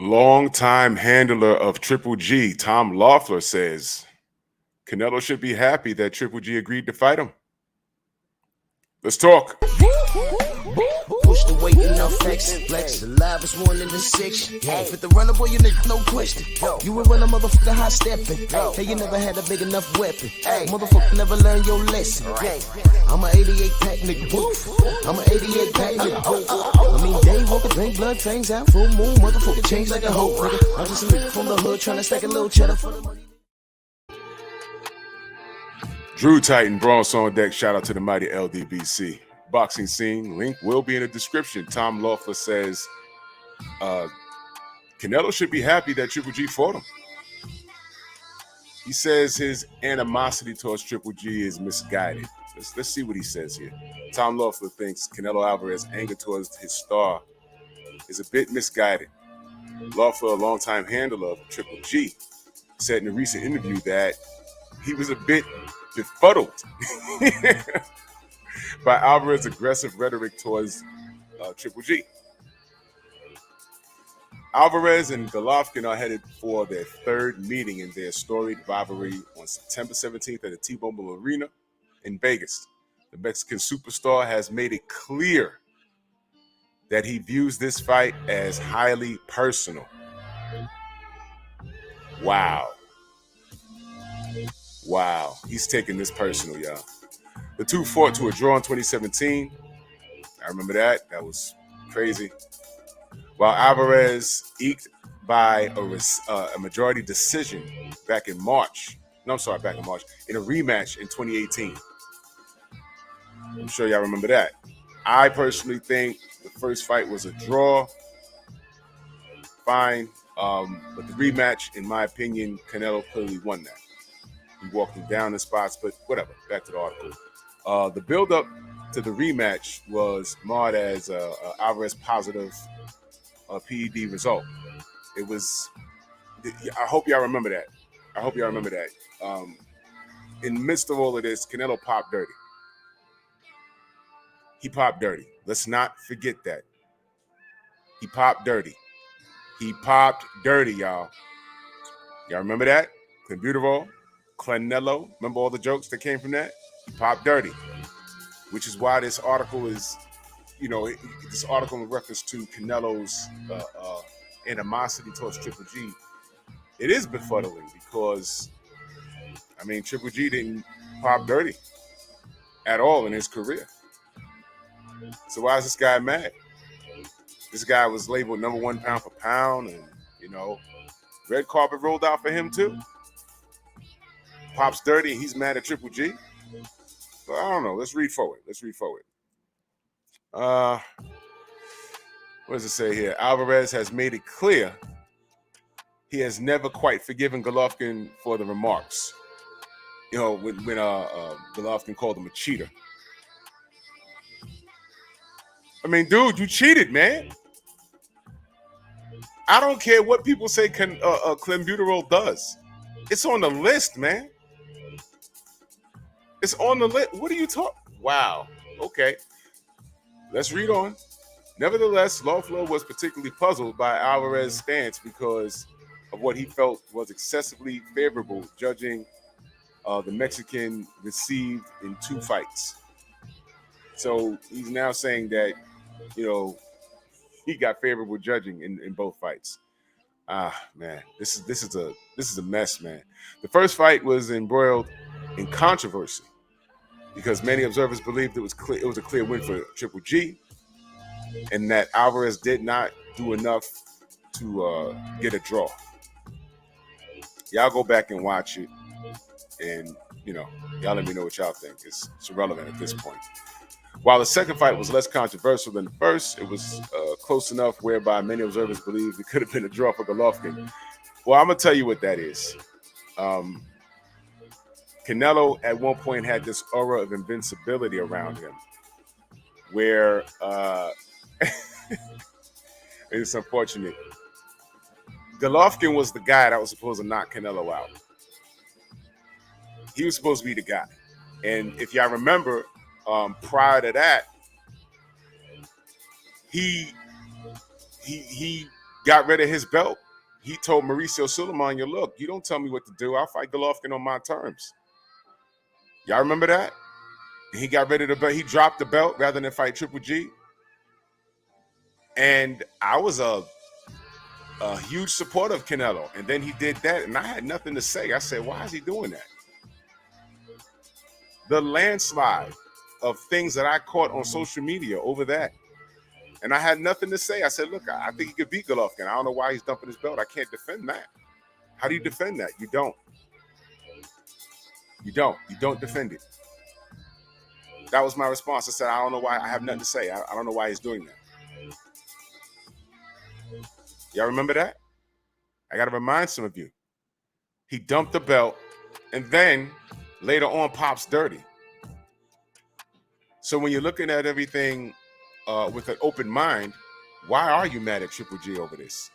Longtime handler of Triple G, Tom Loeffler, says Canelo should be happy that Triple G agreed to fight him. Let's talk. Push the weight in no flex. Flex the livest one in the section. Fit the runner, boy, you nigga, no question. You will run a motherfucker high stepping. Hey, you never had a big enough weapon. Motherfucker never learned your lesson. I'm an 88 pack nigga. I'm an 88 pack nigga. I mean, day walker, drink blood, fangs out, full moon. Motherfucker change like a hoe, nigga. I'm just a nigga from the hood trying to stack a little cheddar for the money. Drew Titan, Bronx on deck. Shout out to the mighty LDBC. Boxing scene link will be in the description. Tom Loeffler says Canelo should be happy that Triple G fought him. He says his animosity towards Triple G is misguided. Let's see what he says here. Tom Loeffler thinks Canelo Alvarez's anger towards his star is a bit misguided. Loeffler, a longtime handler of Triple G, said in a recent interview that he was a bit befuddled by Alvarez's aggressive rhetoric towards Triple G. Alvarez and Golovkin are headed for their third meeting in their storied rivalry on September 17th at the T-Mobile Arena in Vegas. The Mexican superstar has made it clear that he views this fight as highly personal. Wow. He's taking this personal, y'all. The two fought to a draw in 2017. I remember that. That was crazy. While Alvarez eked by a majority decision back in March. In a rematch in 2018. I'm sure y'all remember that. I personally think the first fight was a draw. Fine. But the rematch, in my opinion, Canelo clearly won that. He walked him down in spots, but whatever. Back to the article. The build-up to the rematch was marred as Alvarez positive PED result. It was. I hope y'all remember that. In the midst of all of this, Canelo popped dirty. He popped dirty. Let's not forget that. He popped dirty, y'all. Y'all remember that? Canelo. Remember all the jokes that came from that? He popped dirty, which is why this article is, this article in reference to Canelo's animosity towards Triple G. It is befuddling because, Triple G didn't pop dirty at all in his career. So why is this guy mad? This guy was labeled number one pound for pound, and red carpet rolled out for him too. Pops dirty and he's mad at Triple G. But I don't know. Let's read forward. What does it say here? Alvarez has made it clear he has never quite forgiven Golovkin for the remarks. When Golovkin called him a cheater. Dude, you cheated, man. I don't care what people say clenbuterol does. It's on the list, man. It's on the list. What are you talking? Wow. Okay. Let's read on. Nevertheless, Loeffler was particularly puzzled by Alvarez's stance because of what he felt was excessively favorable judging the Mexican received in two fights. So he's now saying that, he got favorable judging in both fights. Man, this is a mess, man. The first fight was embroiled in controversy because many observers believed it was a clear win for Triple G, and that Alvarez did not do enough to get a draw. Y'all go back and watch it, and y'all let me know what y'all think. It's irrelevant at this point. While the second fight was less controversial than the first, it was close enough whereby many observers believed it could have been a draw for Golovkin. Well, I'm going to tell you what that is. Canelo at one point had this aura of invincibility around him where it's unfortunate. Golovkin was the guy that was supposed to knock Canelo out. He was supposed to be the guy. And if y'all remember, prior to that, he got rid of his belt, he told Mauricio Sulaiman, look, you don't tell me what to do. I'll fight Golovkin on my terms. Y'all remember that? He got rid of the belt. He dropped the belt rather than fight Triple G. And I was a huge supporter of Canelo. And then he did that, and I had nothing to say. I said, why is he doing that? The landslide of things that I caught on social media over that. And I had nothing to say. I said, look, I think he could beat Golovkin. I don't know why he's dumping his belt. I can't defend that. How do you defend that? You don't. You don't defend it. That was my response. I said, I don't know why. I have nothing to say. I don't know why he's doing that. Y'all remember that? I got to remind some of you. He dumped the belt and then later on pops dirty. So when you're looking at everything with an open mind, why are you mad at Triple G over this?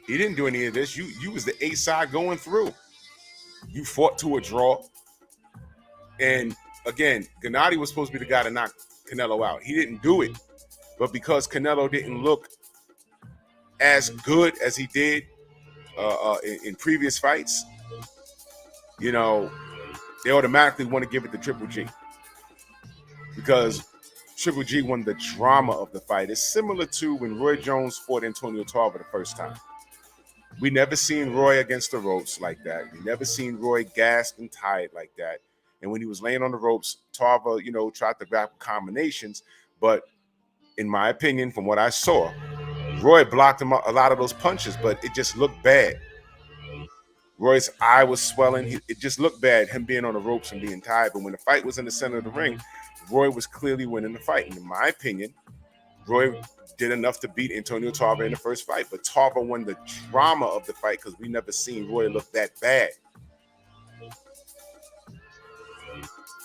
He didn't do any of this. You was the A side going through. You fought to a draw. And again, Gennady was supposed to be the guy to knock Canelo out. He didn't do it. But because Canelo didn't look as good as he did in previous fights, they automatically want to give it to Triple G. Because Triple G won the drama of the fight. It's similar to when Roy Jones fought Antonio Tarver the first time. We never seen Roy against the ropes like that. We never seen Roy gassed and tired like that. And when he was laying on the ropes, Tarver, tried to grab combinations. But in my opinion, from what I saw, Roy blocked him a lot of those punches, but it just looked bad. Roy's eye was swelling. It just looked bad, him being on the ropes and being tired. But when the fight was in the center of the ring, Roy was clearly winning the fight. And in my opinion, Roy did enough to beat Antonio Tarver in the first fight. But Tarver won the drama of the fight because we never seen Roy look that bad.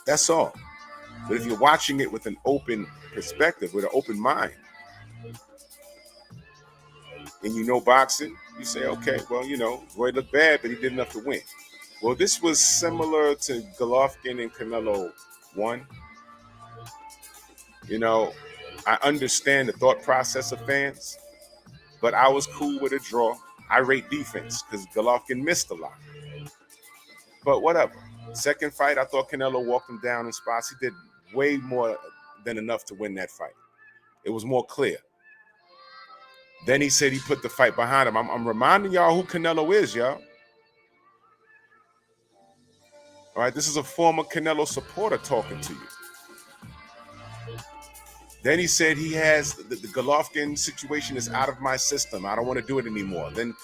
That's all. But if you're watching it with an open perspective, with an open mind, and you know boxing, you say, okay, well, Roy looked bad, but he did enough to win. Well, this was similar to Golovkin and Canelo 1. I understand the thought process of fans, but I was cool with a draw. I rate defense because Golovkin missed a lot. But whatever. Second fight, I thought Canelo walked him down in spots. He did way more than enough to win that fight. It was more clear. Then he said he put the fight behind him. I'm reminding y'all who Canelo is, y'all. All right, this is a former Canelo supporter talking to you. Then he said he has the Golovkin situation is out of my system. I don't want to do it anymore. Then,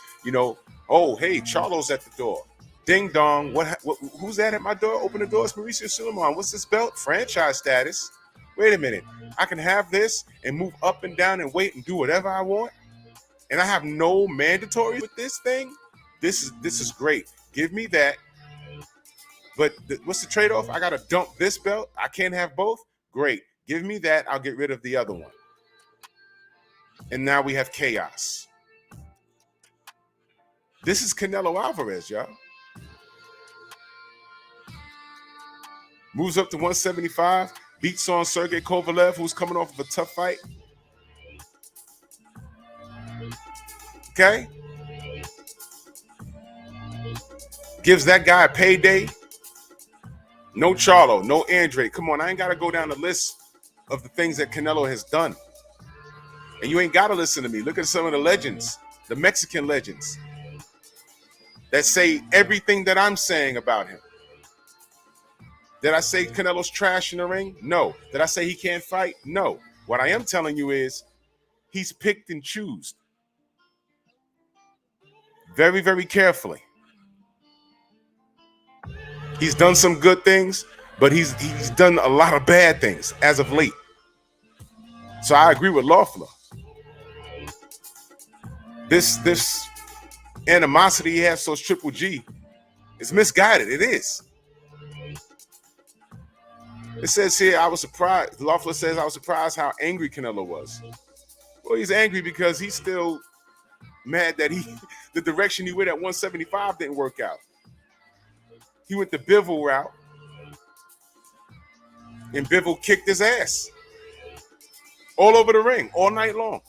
oh, hey, Charlo's at the door. Ding dong. What who's that at my door? Open the door. It's Mauricio Sulaiman. What's this belt? Franchise status. Wait a minute. I can have this and move up and down and wait and do whatever I want. And I have no mandatory with this thing. This is great. Give me that. But what's the trade-off? I got to dump this belt. I can't have both. Great. Give me that. I'll get rid of the other one. And now we have chaos. This is Canelo Alvarez, y'all. Moves up to 175. Beats on Sergey Kovalev, who's coming off of a tough fight. Okay? Gives that guy a payday. No Charlo, no Andre. Come on, I ain't got to go down the list of the things that Canelo has done. And you ain't got to listen to me. Look at some of the legends, the Mexican legends, that say everything that I'm saying about him. Did I say Canelo's trash in the ring? No. Did I say he can't fight? No. What I am telling you is he's picked and choosed very, very carefully. He's done some good things, but he's done a lot of bad things as of late. So I agree with Loeffler. This animosity he has towards Triple G is misguided. It is. It says here, I was surprised. Loeffler says, I was surprised how angry Canelo was. Well, he's angry because he's still mad that the direction he went at 175 didn't work out. He went the Bivol route, and Bivol kicked his ass all over the ring all night long.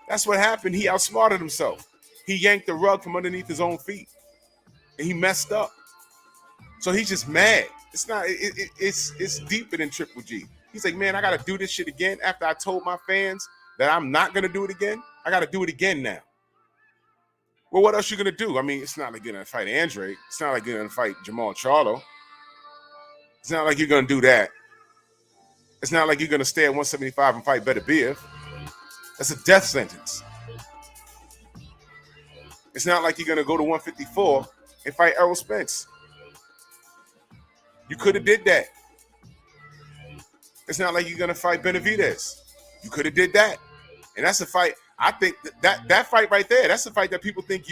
That's what happened. He outsmarted himself. He yanked the rug from underneath his own feet, and he messed up. So he's just mad. It's not. It's deeper than Triple G. He's like, man, I got to do this shit again after I told my fans that I'm not gonna do it again. I got to do it again now. Well, what else you gonna do? I mean, it's not like you're gonna fight Andre. It's not like you're gonna fight Jamal Charlo. It's not like you're gonna do that. It's not like you're gonna stay at 175 and fight Beterbiev. That's a death sentence. It's not like you're gonna go to 154 and fight Errol Spence. You could have did that. It's not like you're gonna fight Benavidez. You could have did that, and that's a fight. I think that fight right there, that's the fight that people think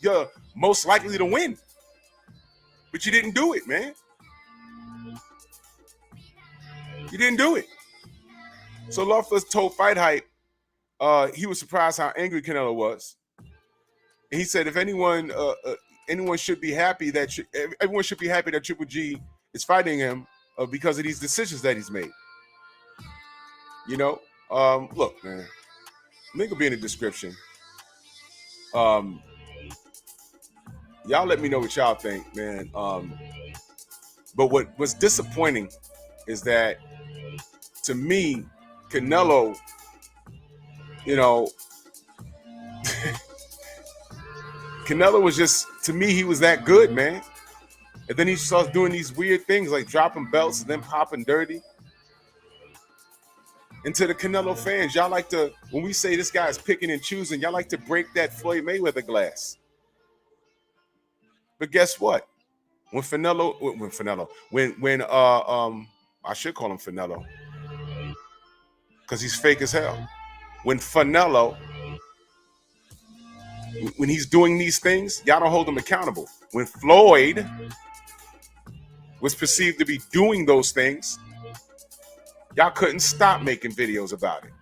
you're most likely to win, but you didn't do it, man. You didn't do it. So Loeffler told Fight Hype he was surprised how angry Canelo was. And he said, if anyone should be happy that everyone should be happy that Triple G is fighting him because of these decisions that he's made. You know, look, man, link will be in the description. Y'all let me know what y'all think, man. But what's disappointing is that, to me, Canelo, you know, Canelo was just, to me, he was that good, man. And then he starts doing these weird things like dropping belts and then popping dirty. And to the Canelo fans, y'all like to, when we say this guy's picking and choosing, y'all like to break that Floyd Mayweather glass. But guess what? When I should call him Finello, because he's fake as hell. When Finello, when he's doing these things, y'all don't hold him accountable. When Floyd was perceived to be doing those things, y'all couldn't stop making videos about it.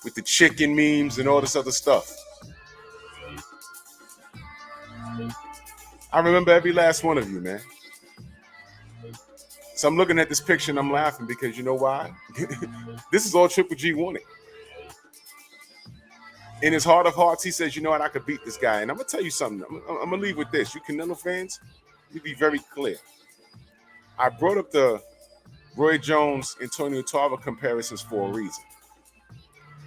With the chicken memes and all this other stuff. I remember every last one of you, man. So I'm looking at this picture and I'm laughing because you know why? This is all Triple G wanted. In his heart of hearts, he says, you know what, I could beat this guy. And I'm going to tell you something. I'm going to leave with this. You Canelo fans, you be very clear. I brought up the Roy Jones, Antonio Tarver comparisons for a reason.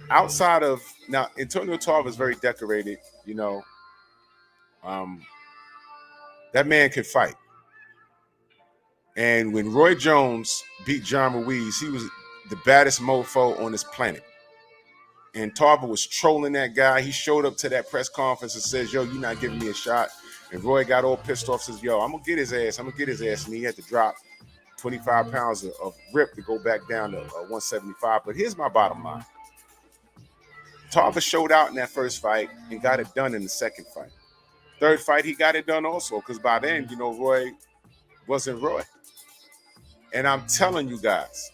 Outside of, now, Antonio Tarver is very decorated, you know. That man can fight. And when Roy Jones beat John Ruiz, he was the baddest mofo on this planet. And Tarver was trolling that guy. He showed up to that press conference and says, yo, you're not giving me a shot. And Roy got all pissed off, says, yo, I'm going to get his ass. And he had to drop 25 pounds of rip to go back down to 175. But here's my bottom line. Tarver showed out in that first fight and got it done in the second fight. Third fight, he got it done also, because by then, you know, Roy wasn't Roy. And I'm telling you guys,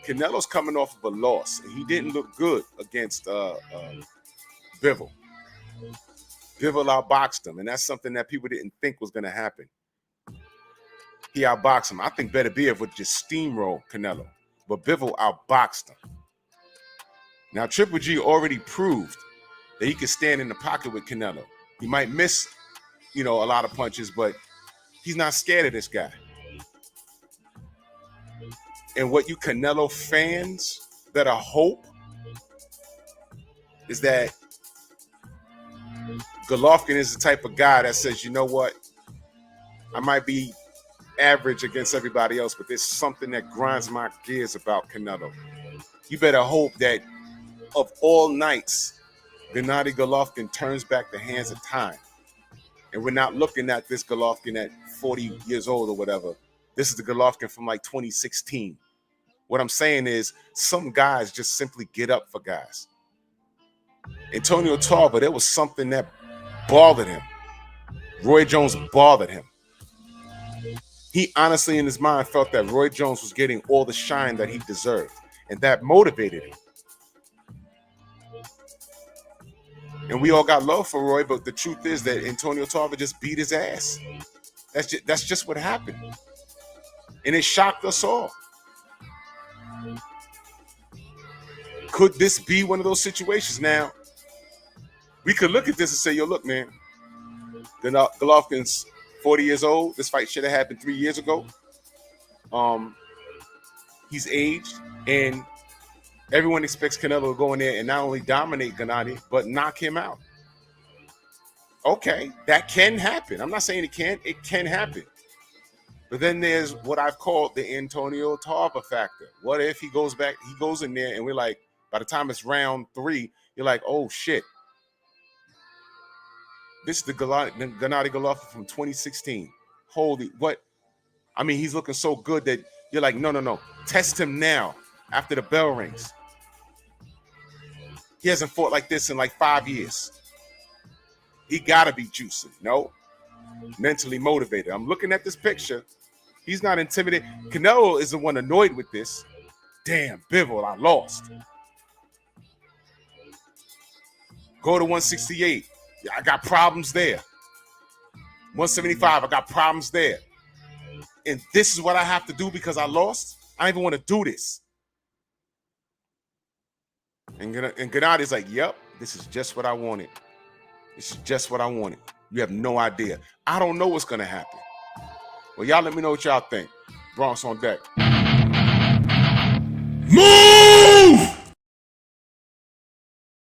Canelo's coming off of a loss, and he didn't look good against Bivol. Bivol outboxed him, and that's something that people didn't think was going to happen. He outboxed him. I think Beterbiev would just steamroll Canelo, but Bivol outboxed him. Now, Triple G already proved that he could stand in the pocket with Canelo. He might miss, you know, a lot of punches, but he's not scared of this guy. And what you Canelo fans better hope is that Golovkin is the type of guy that says, you know what, I might be average against everybody else, but there's something that grinds my gears about Canelo. You better hope that of all nights, Gennady Golovkin turns back the hands of time. And we're not looking at this Golovkin at 40 years old or whatever. This is the Golovkin from like 2016. What I'm saying is some guys just simply get up for guys. Antonio Tarver, there was something that bothered him. Roy Jones bothered him. He honestly in his mind felt that Roy Jones was getting all the shine that he deserved. And that motivated him. And we all got love for Roy, but the truth is that Antonio Tarver just beat his ass. That's just what happened. And it shocked us all. Could this be one of those situations? Now, we could look at this and say, yo, look, man, Golovkin's 40 years old. This fight should have happened 3 years ago. He's aged, and everyone expects Canelo to go in there and not only dominate Gennady, but knock him out. Okay, that can happen. I'm not saying it can't. It can happen. But then there's what I've called the Antonio Tarver factor. What if he goes in there, and we're like, by the time it's round 3, you're like, oh, shit. This is the Gennady Golovkin from 2016. Holy, what? I mean, he's looking so good that you're like, no. Test him now after the bell rings. He hasn't fought like this in like 5 years. He got to be juicing. No. Mentally motivated. I'm looking at this picture. He's not intimidated. Canelo is the one annoyed with this. Damn, Bivol, I lost. Go to 168. I got problems there. 175, I got problems there. And this is what I have to do because I lost? I don't even want to do this. And Gennady's like, yep, this is just what I wanted. This is just what I wanted. You have no idea. I don't know what's going to happen. Well, y'all let me know what y'all think. Bronx on deck. Move!